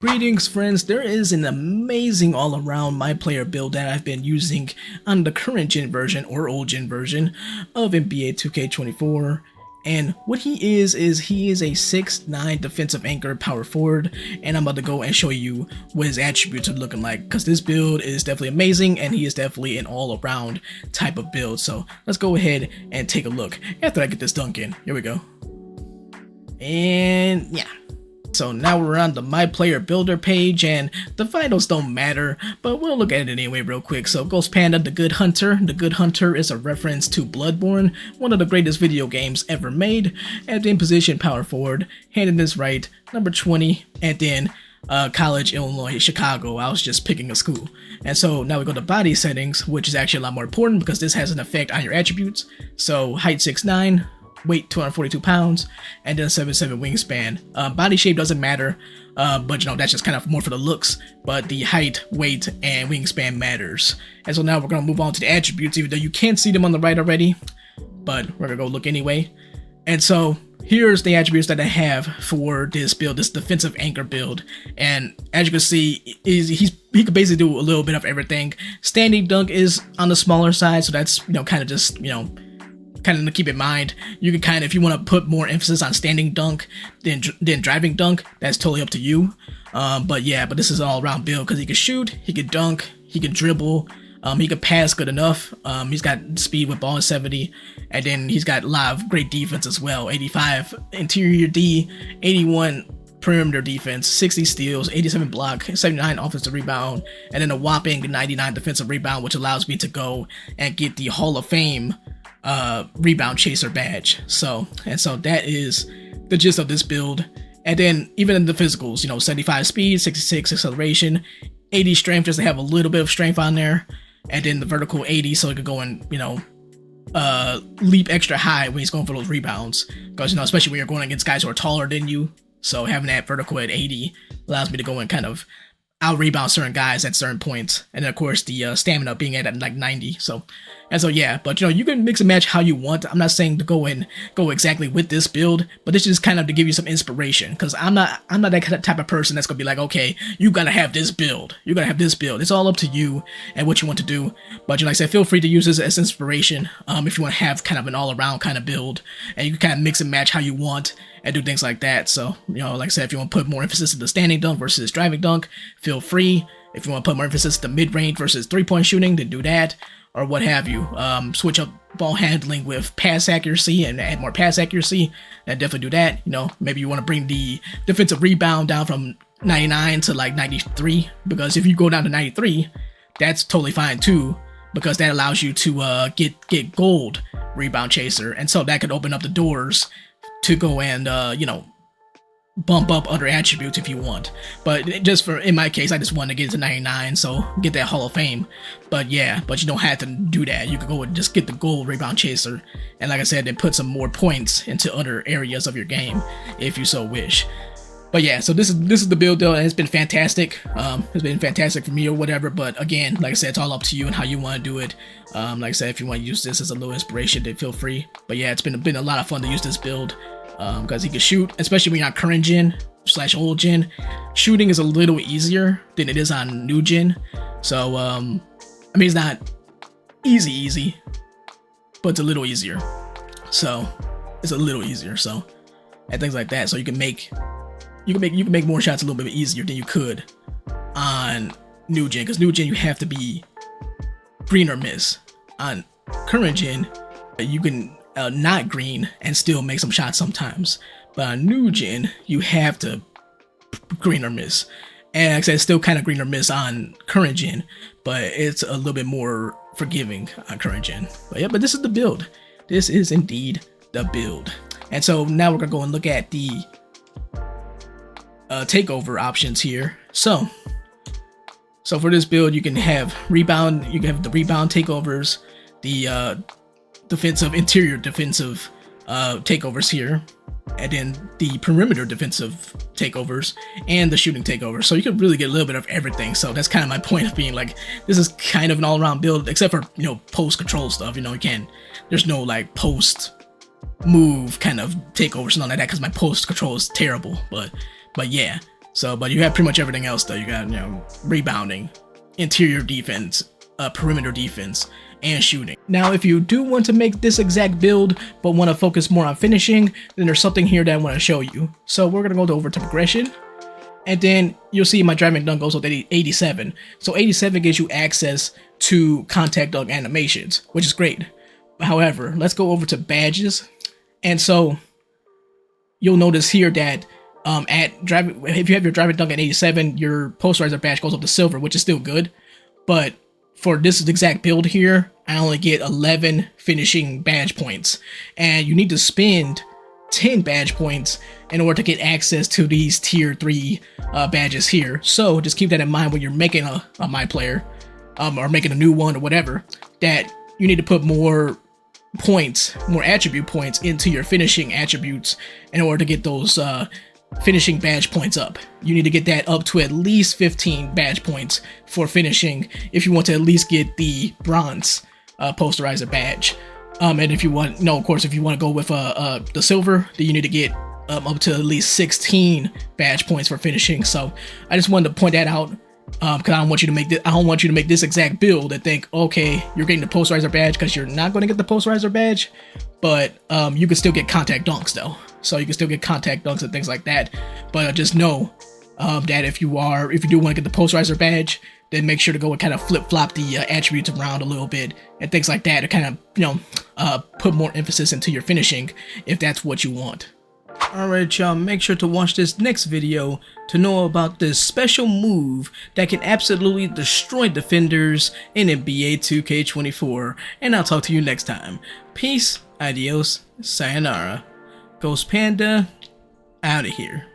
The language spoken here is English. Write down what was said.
Greetings friends, there is an amazing all-around my player build that I've been using on the current gen version or old gen version of NBA 2K24, and what he is he is a 6'9 defensive anchor power forward, and I'm about to go and show you what his attributes are looking like, because this build is definitely amazing and he is definitely an all-around type of build. So let's go ahead and take a look after I get this dunk in. Here we go. And yeah. So now we're on the My Player Builder page, and the vitals don't matter, but we'll look at it anyway real quick. So GhostPanda, the Good Hunter. The Good Hunter is a reference to Bloodborne, one of the greatest video games ever made. And then position power forward, handedness right, number 20, and then college, Illinois, Chicago. I was just picking a school. And so now we go to body settings, which is actually a lot more important because this has an effect on your attributes. So height 6'9", weight 242 pounds, and then 7'7" wingspan. Body shape doesn't matter, but you know, that's just kind of more for the looks, but the height, weight, and wingspan matters. And so now we're going to move on to the attributes, even though you can't see them on the right already, but we're going to go look anyway. And so here's the attributes that I have for this build, this defensive anchor build. And as you can see, he can basically do a little bit of everything. Standing dunk is on the smaller side, so that's, you know, kind of just, you know, kind of to keep in mind. You can kind of, if you want to put more emphasis on standing dunk than driving dunk, that's totally up to you. But yeah, but this is an all-around build because he can shoot, he can dunk, he can dribble, he can pass good enough. He's got speed with ball 70, and then he's got a lot of great defense as well. 85 interior D, 81 perimeter defense, 60 steals, 87 block, 79 offensive rebound, and then a whopping 99 defensive rebound, which allows me to go and get the Hall of Fame rebound chaser badge. So that is the gist of this build. And then even in the physicals, you know, 75 speed, 66 acceleration, 80 strength just to have a little bit of strength on there, and then the vertical 80 so he could go and, you know, leap extra high when he's going for those rebounds, because, you know, especially when you're going against guys who are taller than you. So having that vertical at 80 allows me to go and kind of out rebound certain guys at certain points, and then of course the stamina being at like 90. So yeah, but you know, you can mix and match how you want. I'm not saying to go exactly with this build, but this is kind of to give you some inspiration, because I'm not that kind of type of person that's gonna be like, okay, you gotta have this build, you gotta have this build. It's all up to you and what you want to do. But you know, like I said, feel free to use this as inspiration if you want to have kind of an all-around kind of build, and you can kind of mix and match how you want and do things like that. So, you know, like I said, if you want to put more emphasis to the standing dunk versus driving dunk, feel free. If you want to put more emphasis to mid-range versus three-point shooting, then do that, or what have you. Switch up ball handling with pass accuracy and add more pass accuracy, then definitely do that. You know, maybe you want to bring the defensive rebound down from 99 to like 93, because if you go down to 93, that's totally fine too, because that allows you to get gold rebound chaser, and so that could open up the doors to go and you know, bump up other attributes if you want. But just for, in my case, I just wanted to get to 99, so get that Hall of Fame. But yeah, but you don't have to do that. You can go and just get the gold rebound chaser, and like I said, then put some more points into other areas of your game if you so wish. But yeah, so this is the build though, and it's been fantastic. It's been fantastic for me or whatever, but again, like I said, it's all up to you and how you want to do it. Like I said, if you want to use this as a little inspiration, then feel free. But yeah, it's been a lot of fun to use this build, because he can shoot, especially when you're on current gen / old gen. Shooting is a little easier than it is on new gen. So I mean, it's not easy, but it's a little easier. So it's a little easier. So, and things like that. So you can make more shots a little bit easier than you could on new gen, because new gen you have to be green or miss. On current gen, you can not green and still make some shots sometimes, but on new gen you have to green or miss. And like I said, it's still kind of green or miss on current gen, but it's a little bit more forgiving on current gen. But yeah, but this is the build. This is indeed the build. And so now we're gonna go and look at the takeover options here. So for this build, you can have rebound, you can have the rebound takeovers, the interior defensive takeovers here, and then the perimeter defensive takeovers and the shooting takeovers. So you can really get a little bit of everything. So that's kind of my point of being like, this is kind of an all-around build, except for, you know, post control stuff. You know, there's no like post move kind of takeovers and all like that, because my post control is terrible. But yeah, So, but you have pretty much everything else though. You got, rebounding, interior defense, perimeter defense, and shooting. Now, if you do want to make this exact build, but want to focus more on finishing, then there's something here that I want to show you. So we're going to go over to progression, and then you'll see my driving dunk goes with 87. So 87 gives you access to contact dunk animations, which is great. However, let's go over to badges. And so you'll notice here that if you have your driving dunk at 87, your posterizer badge goes up to silver, which is still good. But for this exact build here, I only get 11 finishing badge points, and you need to spend 10 badge points in order to get access to these tier 3 badges here. So just keep that in mind when you're making a My Player, or making a new one or whatever, that you need to put more points, more attribute points into your finishing attributes in order to get those finishing badge points up. You need to get that up to at least 15 badge points for finishing if you want to at least get the bronze posterizer badge. And if you want, of course, if you want to go with the silver, then you need to get up to at least 16 badge points for finishing. So I just wanted to point that out, because I don't want you to make this exact build and think, okay, you're getting the posterizer badge, because you're not going to get the posterizer badge, but you can still get contact dunks though. So you can still get contact dunks and things like that. But just know that if you do want to get the posterizer badge, then make sure to go and kind of flip-flop the attributes around a little bit and things like that to kind of, put more emphasis into your finishing if that's what you want. Alright y'all, make sure to watch this next video to know about this special move that can absolutely destroy defenders in NBA 2K24. And I'll talk to you next time. Peace, adios, sayonara. GhostPanda, out of here.